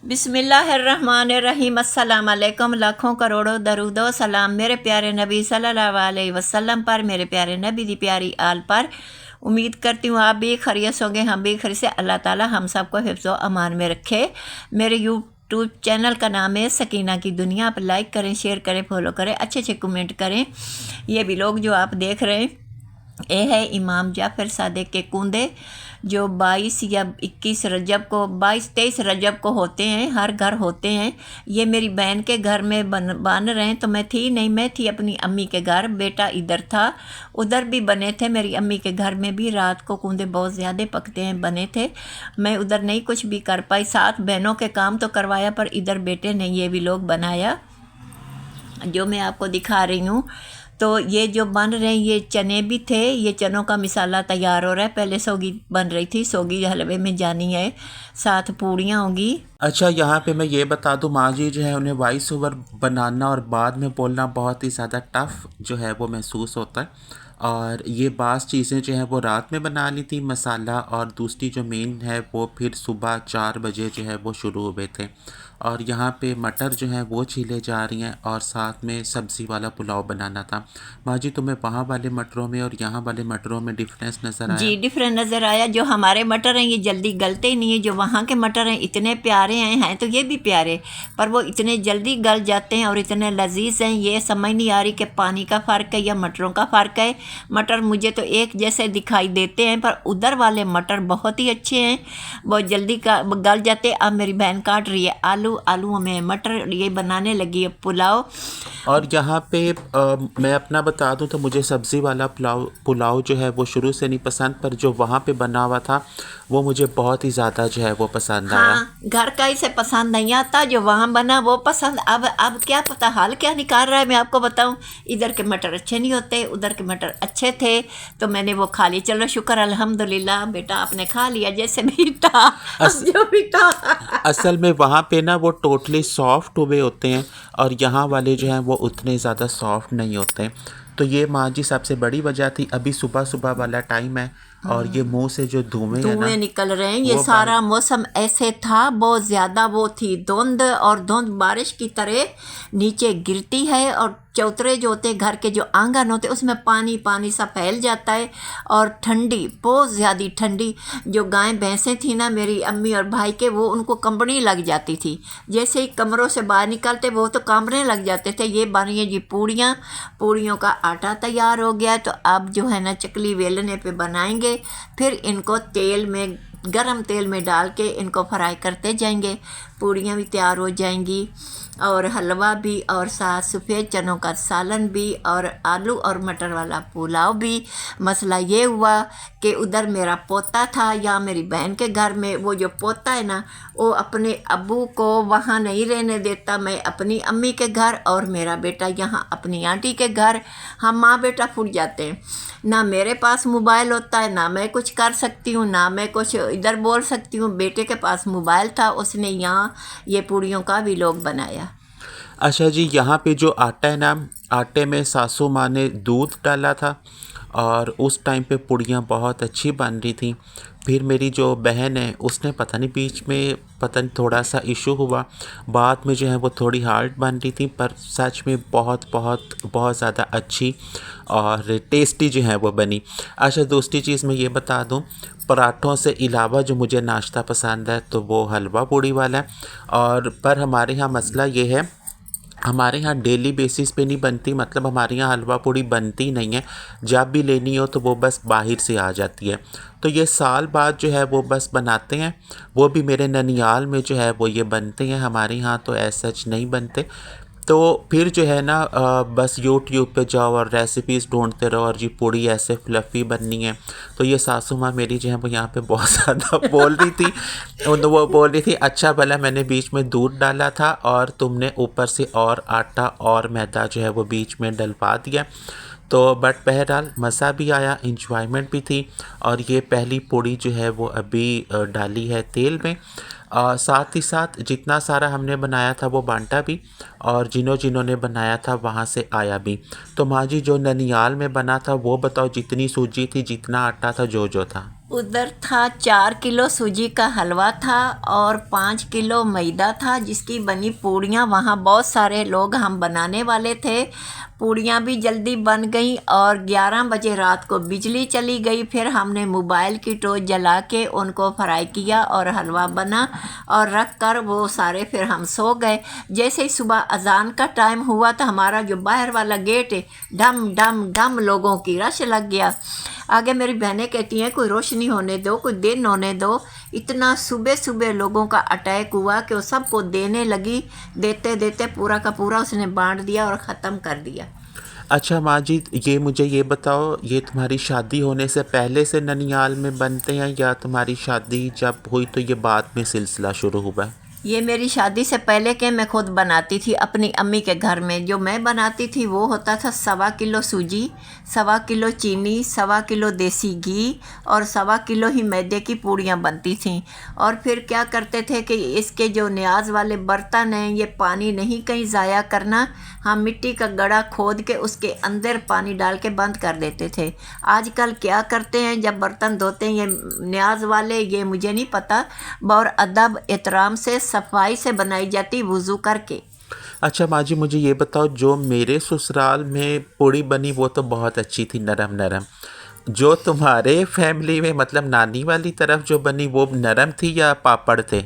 बिस्मिल्लाहिर्रहमानिर्रहीम। अस्सलाम वालेकुम। लाखों करोड़ों दरूदो सलाम मेरे प्यारे नबी सल्लल्लाहु अलैहि वसल्लम पर, मेरे प्यारे नबी दी प्यारी आल पर। उम्मीद करती हूँ आप भी खैरियत होंगे, हम भी खैरियत से। अल्लाह ताला हम सबको हिफ्ज़ो अमान में रखे। मेरे यूट्यूब चैनल का नाम है सकीना की दुनिया। आप लाइक करें, शेयर करें, फॉलो करें, अच्छे अच्छे कमेंट करें। ये भी लोग जो आप देख रहे हैं, ये है इमाम जाफ़र सादिक के कूंदे, जो 22 या 21 रजब को, 22-23 रजब को होते हैं, हर घर होते हैं। ये मेरी बहन के घर में बन रहे हैं, तो मैं थी नहीं, मैं थी अपनी अम्मी के घर, बेटा इधर था। उधर भी बने थे, मेरी अम्मी के घर में भी रात को कूंदे बहुत ज़्यादा पकते हैं, बने थे। मैं उधर नहीं कुछ भी कर पाई, साथ बहनों के काम तो करवाया, पर इधर बेटे ने ये भी लोग बनाया जो मैं आपको दिखा रही हूँ। तो ये जो बन रहे हैं, ये चने भी थे, ये चनों का मिसाला तैयार हो रहा है। पहले सोगी बन रही थी, सोगी हलवे में जानी है, साथ पूड़ियाँ होंगी। अच्छा, यहाँ पे मैं ये बता दूँ, माँ जी जो है उन्हें वॉइस ओवर बनाना और बाद में बोलना बहुत ही ज़्यादा टफ जो है वो महसूस होता है। और ये बास चीज़ें जो है वो रात में बना ली थी मसाला, और दूसरी जो मेन है वो फिर सुबह 4 बजे जो है वो शुरू हुए थे। और यहाँ पे मटर जो है वो छीले जा रही हैं, और साथ में सब्ज़ी वाला पुलाव बनाना था। माँ जी, तुम्हें वहाँ वाले मटरों में और यहाँ वाले मटरों में डिफरेंस नज़र आया? जी, डिफरेंट नज़र आया। जो हमारे मटर हैं ये जल्दी गलते ही नहीं है, जो वहाँ के मटर हैं इतने प्यारे हैं तो ये भी प्यारे, पर वो इतने जल्दी गल जाते हैं और इतने लजीज हैं। ये समझ नहीं आ रही कि पानी का फ़र्क है या मटरों का फ़र्क है। मटर मुझे तो एक जैसे दिखाई देते हैं, पर उधर वाले मटर बहुत ही अच्छे हैं, बहुत जल्दी का गल जाते। अब मेरी बहन काट रही है आलूओं में मटर, ये बनाने लगी है पुलाव। और यहाँ पे मैं अपना बता दूँ तो मुझे सब्ज़ी वाला पुलाव जो है वो शुरू से नहीं पसंद, पर जो वहाँ पे बना हुआ था वो मुझे बहुत ही ज़्यादा जो है वो पसंद आया। हाँ, घर का इसे पसंद नहीं आता, जो वहाँ बना वो पसंद। अब क्या पता हाल क्या निकाल रहा है, मैं आपको बताऊँ। इधर के मटर अच्छे नहीं होते, उधर के मटर अच्छे थे, तो मैंने वो खा लिए। चलो शुक्र अल्हम्दुलिल्लाह, बेटा आपने खा लिया जैसे भी था, जो भी था। असल में वहाँ पे ना वो टोटली सॉफ्ट हुए होते हैं, और यहाँ वाले जो हैं वो उतने ज़्यादा सॉफ्ट नहीं होते हैं। तो ये माँ जी सबसे बड़ी वजह थी। अभी सुबह सुबह वाला टाइम है, और ये मुंह से जो धुएं है ना, धुएं निकल रहे हैं। ये वो सारा मौसम ऐसे था, बहुत ज़्यादा वो थी धुंध, और धुंध बारिश की तरह नीचे गिरती है, और चौतरे जो होते हैं, घर के जो आंगन होते हैं, उसमें पानी पानी सा फैल जाता है। और ठंडी, बहुत ज़्यादा ठंडी। जो गाय भैंसें थी ना मेरी अम्मी और भाई के, वो उनको कंबनी लग जाती थी। जैसे ही कमरों से बाहर निकलते वो तो कांपने लग जाते थे। ये बन रही है जी पूड़ियाँ, पूड़ियों का आटा तैयार हो गया। तो अब जो है ना चकली बेलने पे बनाएंगे, फिर इनको तेल में, गरम तेल में डाल के इनको फ्राई करते जाएंगे। पूड़ियाँ भी तैयार हो जाएंगी, और हलवा भी, और साथ सफ़ेद चनों का सालन भी, और आलू और मटर वाला पुलाव भी। मसला ये हुआ कि उधर मेरा पोता था, या मेरी बहन के घर में वो जो पोता है ना, वो अपने अब्बू को वहाँ नहीं रहने देता। मैं अपनी अम्मी के घर, और मेरा बेटा यहाँ अपनी आंटी के घर। हम माँ बेटा फूट जाते हैं। ना मेरे पास मोबाइल होता है, ना मैं कुछ कर सकती हूँ, ना मैं कुछ इधर बोल सकती हूँ। बेटे के पास मोबाइल था, उसने यहाँ ये पूड़ियों का व्लॉग बनाया। अच्छा जी, यहाँ पे जो आटा है ना, आटे में सासू माँ ने दूध डाला था, और उस टाइम पे पूड़ियाँ बहुत अच्छी बन रही थी। फिर मेरी जो बहन है उसने पता नहीं बीच में पता नहीं थोड़ा सा इशू हुआ, बाद में जो है वो थोड़ी हार्ड बन रही थी, पर सच में बहुत बहुत बहुत ज़्यादा अच्छी और टेस्टी जो है वो बनी। अच्छा, दूसरी चीज़ मैं ये बता दूँ, पराठों से अलावा जो मुझे नाश्ता पसंद है तो वो हलवा पूड़ी वाला है। और पर हमारे यहाँ मसला ये है, हमारे यहाँ डेली बेसिस पे नहीं बनती, मतलब हमारे यहाँ हलवा पूड़ी बनती नहीं है। जब भी लेनी हो तो वो बस बाहर से आ जाती है। तो ये साल बाद जो है वो बस बनाते हैं, वो भी मेरे ननियाल में जो है वो ये बनते हैं। हमारे यहाँ तो ऐसा सच नहीं बनते। तो फिर जो है ना बस यूट्यूब पे जाओ और रेसिपीज़ ढूंढते रहो, और जी पूड़ी ऐसे फ्लफ़ी बननी है। तो ये सासू माँ मेरी जो है वो यहाँ पे बहुत ज़्यादा बोल रही थी। वो बोल रही थी, अच्छा भला मैंने बीच में दूध डाला था और तुमने ऊपर से और आटा और मैदा जो है वो बीच में डलवा दिया। तो बट बहरहाल मज़ा भी आया, इंजॉयमेंट भी थी। और ये पहली पूड़ी जो है वो अभी डाली है तेल में। साथ ही साथ जितना सारा हमने बनाया था वो बांटा भी, और जिन्हों ने बनाया था वहाँ से आया भी। तो माँ जी, जो ननियाल में बना था वो बताओ, जितनी सूजी थी, जितना आटा था, जो था। उधर था 4 किलो सूजी का हलवा था और 5 किलो मैदा था जिसकी बनी पूड़ियाँ। वहाँ बहुत सारे लोग हम बनाने वाले थे। पूड़ियाँ भी जल्दी बन गई और 11 बजे रात को बिजली चली गई। फिर हमने मोबाइल की टॉर्च जला के उनको फ्राई किया और हलवा बना और रख कर वो सारे फिर हम सो गए। जैसे ही सुबह अजान का टाइम हुआ तो हमारा जो बाहर वाला गेट है ढम ढम ढम लोगों की रश लग गया। आगे मेरी बहनें कहती हैं कोई रोशनी होने दो, कोई दिन होने दो। इतना सुबह सुबह लोगों का अटैक हुआ कि वो सबको देने लगी। देते देते पूरा का पूरा उसने बांट दिया और ख़त्म कर दिया। अच्छा माँ जी, ये मुझे ये बताओ, ये तुम्हारी शादी होने से पहले से ननियाल में बनते हैं या तुम्हारी शादी जब हुई तो ये बाद में सिलसिला शुरू हुआ? ये मेरी शादी से पहले के मैं खुद बनाती थी अपनी अम्मी के घर में। जो मैं बनाती थी वो होता था 1.25 किलो सूजी, 1.25 किलो चीनी, 1.25 किलो देसी घी और 1.25 किलो ही मैदे की पूड़ियाँ बनती थीं। और फिर क्या करते थे कि इसके जो न्याज वाले बर्तन हैं ये पानी नहीं कहीं ज़ाया करना, हम मिट्टी का गड़ा खोद के उसके अंदर पानी डाल के बंद कर देते थे। आजकल क्या करते हैं जब बर्तन धोते हैं ये न्याज वाले, ये मुझे नहीं पता, और अदब एहतराम से सफाई से बनाई जाती वुज़ू करके। अच्छा माँ जी, मुझे ये बताओ, जो मेरे ससुराल में पूड़ी बनी वो तो बहुत अच्छी थी, नरम नरम। जो तुम्हारे फैमिली में मतलब नानी वाली तरफ जो बनी वो नरम थी या पापड़ थे?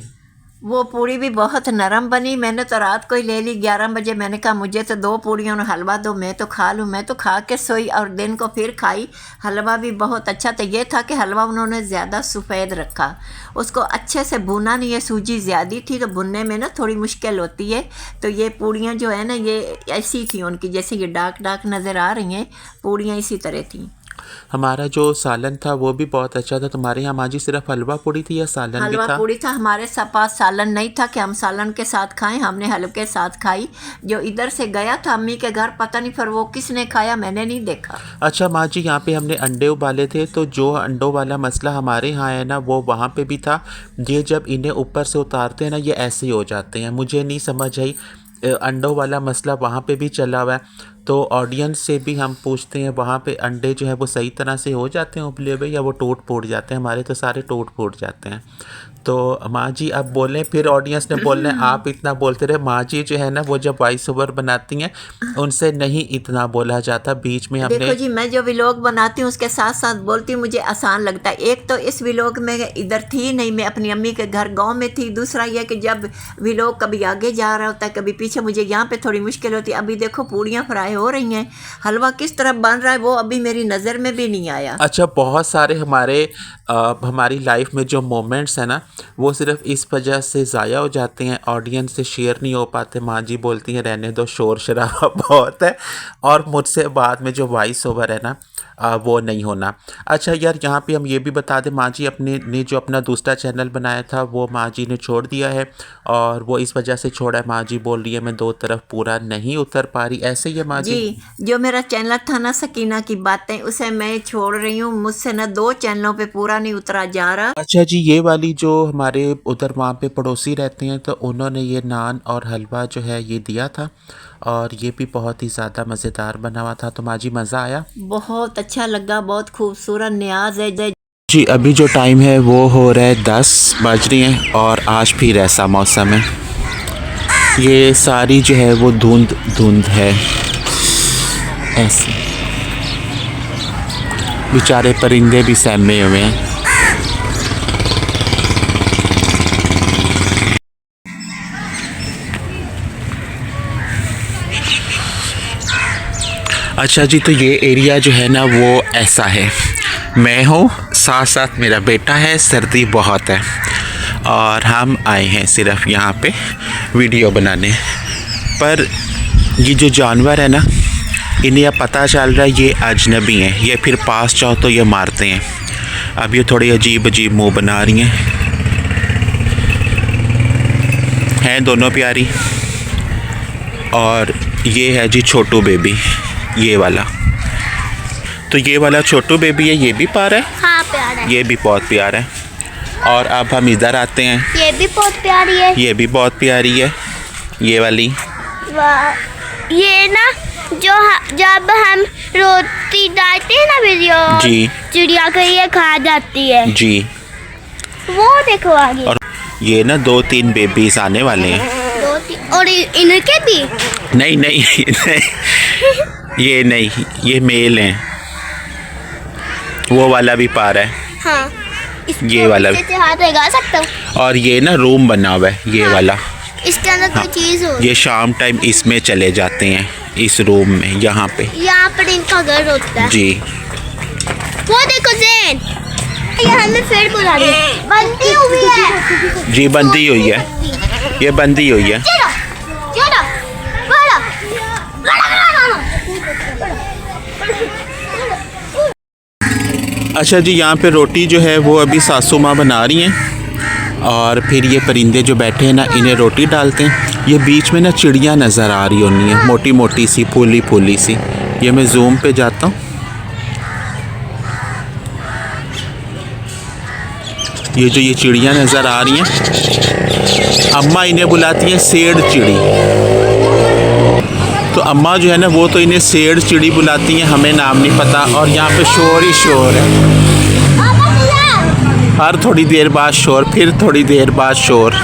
वो पूड़ी भी बहुत नरम बनी। मैंने तो रात को ही ले ली 11 बजे। मैंने कहा मुझे तो 2 पूड़ियों और हलवा दो, मैं तो खा लूँ। मैं तो खा के सोई और दिन को फिर खाई। हलवा भी बहुत अच्छा था। ये था कि हलवा उन्होंने ज़्यादा सफ़ेद रखा, उसको अच्छे से भुना नहीं है। सूजी ज़्यादा थी तो भुनने में ना थोड़ी मुश्किल होती है। तो ये पूड़ियाँ जो है ना ये ऐसी थी उनकी, जैसे ये डार्क डार्क नज़र आ रही हैं, पूड़ियाँ इसी तरह थी। हमारा जो सालन था वो भी बहुत अच्छा था। तुम्हारे यहाँ माँ जी सिर्फ हलवा पूड़ी थी या सालन भी हलवा था? पूड़ी था। हमारे पास सालन नहीं था कि हम सालन के साथ खाएं, हमने हलवे के साथ खाई। जो इधर से गया था अम्मी के घर, पता नहीं फिर वो किसने खाया, मैंने नहीं देखा। अच्छा माँ जी, यहाँ पे हमने अंडे उबाले थे, तो जो अंडों वाला मसला हमारे यहाँ है ना वो वहाँ पे भी था। ये जब इन्हें ऊपर से उतारते हैं ना ये ऐसे ही हो जाते हैं। मुझे नहीं समझ आई, अंडों वाला मसला वहाँ पे भी चला हुआ है। तो ऑडियंस से भी हम पूछते हैं वहाँ पे अंडे जो है वो सही तरह से हो जाते हैं उबले हुए या वो टूट फूट जाते हैं? हमारे तो सारे टूट फूट जाते हैं। तो माँ जी अब बोलें, फिर ऑडियंस ने बोलना है आप इतना बोलते रहे। माँ जी जो है ना वो जब वॉइस ओवर बनाती हैं उनसे नहीं इतना बोला जाता, बीच में हमने। देखो जी, मैं जो व्लॉग बनाती हूँ उसके साथ साथ बोलती हूँ, मुझे आसान लगता है। एक तो इस व्लॉग में इधर थी नहीं, मैं अपनी अम्मी के घर गांव में थी। दूसरा यह कि जब व्लॉग कभी आगे जा रहा होता है कभी पीछे, मुझे यहाँ पे थोड़ी मुश्किल होती है। अभी देखो पूड़ियाँ फ्राई हो रही हैं, हलवा किस तरह बन रहा है वो अभी मेरी नज़र में भी नहीं आया। अच्छा, बहुत सारे हमारी लाइफ में जो मोमेंट्स हैं ना वो सिर्फ इस वजह से ज़ाया हो जाते हैं, ऑडियंस से शेयर नहीं हो पाते। माँ जी बोलती हैं रहने दो, शोर शराबा बहुत है, और मुझसे बाद में जो वॉइस ओवर है ना वो नहीं होना। अच्छा यार, यहाँ पे हम ये भी बता दें, माँ जी अपने ने जो अपना दूसरा चैनल बनाया था वो माँ जी ने छोड़ दिया है, और वो इस वजह से छोड़ा है, माँ जी बोल रही है मैं 2 तरफ पूरा नहीं उतर पा रही। ऐसे ही है माँ जी? जो मेरा चैनल था ना सकीना की बातें, उसे मैं छोड़ रही हूँ। मुझसे ना 2 चैनलों पे पूरा नहीं उतरा जा रहा। अच्छा जी, ये वाली जो हमारे उधर वहाँ पे पड़ोसी रहते हैं तो उन्होंने ये नान और हलवा जो है ये दिया था, और ये भी बहुत ही ज़्यादा मज़ेदार बना हुआ था। तो माँ जी मज़ा आया? बहुत अच्छा लगा, बहुत खूबसूरत न्याज है। जी अभी जो टाइम है वो हो रहा है 10 बज रही हैं, और आज फिर ऐसा मौसम है, ये सारी जो है वो धुंध धुंध है। ऐसे बेचारे परिंदे भी सहमे हुए हैं। अच्छा जी, तो ये एरिया जो है ना वो ऐसा है, मैं हूँ, साथ साथ मेरा बेटा है, सर्दी बहुत है, और हम आए हैं सिर्फ यहाँ पे वीडियो बनाने। पर ये जो जानवर है ना इन्हें अब पता चल रहा है ये अजनबी हैं, ये फिर पास जाओ तो ये मारते हैं। अब ये थोड़ी अजीब अजीब मुँह बना रही हैं दोनों प्यारी। और ये है जी छोटू बेबी, ये वाला। तो ये वाला छोटू बेबी है, ये भी प्यारा है। हाँ प्यारा है। ये भी बहुत प्यारा है। और अब हम इधर आते हैं, ये भी बहुत प्यारी है। ये भी बहुत प्यारी है, ये वाली। वाह, ये ना जब हम रोटी डालते हैं ना वीडियो, जी चिड़िया को ये खा जाती है। जी। वो देखो आगे। और ये ना 2-3 बेबीज आने वाले हैं। और इनके भी नहीं नहीं, नहीं ये नहीं, ये मेल हैं। वो वाला भी पार है। हाँ, ये वाला भी। हाथ लगा सकता हूँ। और ये ना रूम बना हुआ है, ये वाला। इसके अंदर कोई चीज हो। ये शाम टाइम इसमें चले जाते हैं, इस रूम में, यहाँ पे। यहाँ पर इनका घर होता है। जी। वो देखो ज़ेन, ये हमें फिर बुला रही है। बंदी हुई है। जी बंदी हुई है, ये बंदी हुई है। चलो चलो बड़ा अच्छा जी, यहाँ पे रोटी जो है वो अभी सासू माँ बना रही हैं, और फिर ये परिंदे जो बैठे हैं ना, इन्हें रोटी डालते हैं। ये बीच में ना चिड़िया नज़र आ रही होनी है, मोटी मोटी सी, फूली फूली सी। ये मैं जूम पे जाता हूँ। ये चिड़िया नज़र आ रही हैं, अम्मा इन्हें बुलाती हैं सेड़ चिड़ी। तो अम्मा जो है ना वो तो इन्हें सेड़ चिड़ी बुलाती हैं, हमें नाम नहीं पता। और यहाँ पे शोर ही शोर है, हर थोड़ी देर बाद शोर, फिर थोड़ी देर बाद शोर।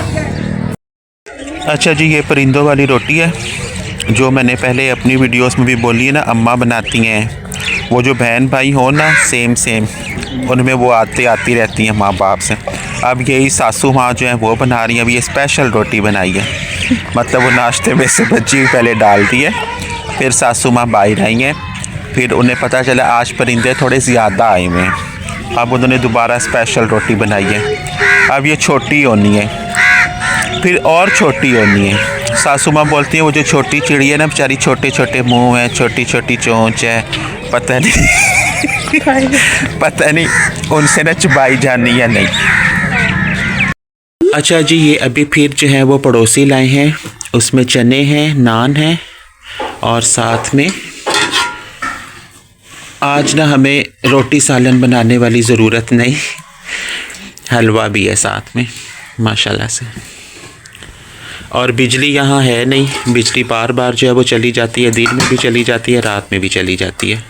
अच्छा जी, ये परिंदों वाली रोटी है जो मैंने पहले अपनी वीडियोस में भी बोली है ना, अम्मा बनाती हैं। वो जो बहन भाई हो ना, सेम उनमें वो आती रहती हैं माँ बाप से। अब यही सासू माँ जो है वो बना रही हैं। अब ये स्पेशल रोटी बनाई है, मतलब वो नाश्ते में से बची हुई पहले डाल दी है, फिर सासू माँ बाहर आई हैं। फिर उन्हें पता चला आज परिंदे थोड़े ज़्यादा आए हुए हैं, अब उन्होंने दोबारा स्पेशल रोटी बनाई है। अब ये छोटी होनी है, फिर और छोटी होनी है। सासू माँ बोलती है वो जो छोटी चिड़ी है ना बेचारी, छोटे छोटे मुंह है, छोटी छोटी चोंच है, पता नहीं उनसे ना चबाई जानी या नहीं। अच्छा जी, ये अभी फिर जो है वो पड़ोसी लाए हैं, उसमें चने हैं, नान है, और साथ में आज ना हमें रोटी सालन बनाने वाली ज़रूरत नहीं, हलवा भी है साथ में माशाल्लाह से। और बिजली यहाँ है नहीं, बिजली बार बार जो है वो चली जाती है, दिन में भी चली जाती है, रात में भी चली जाती है।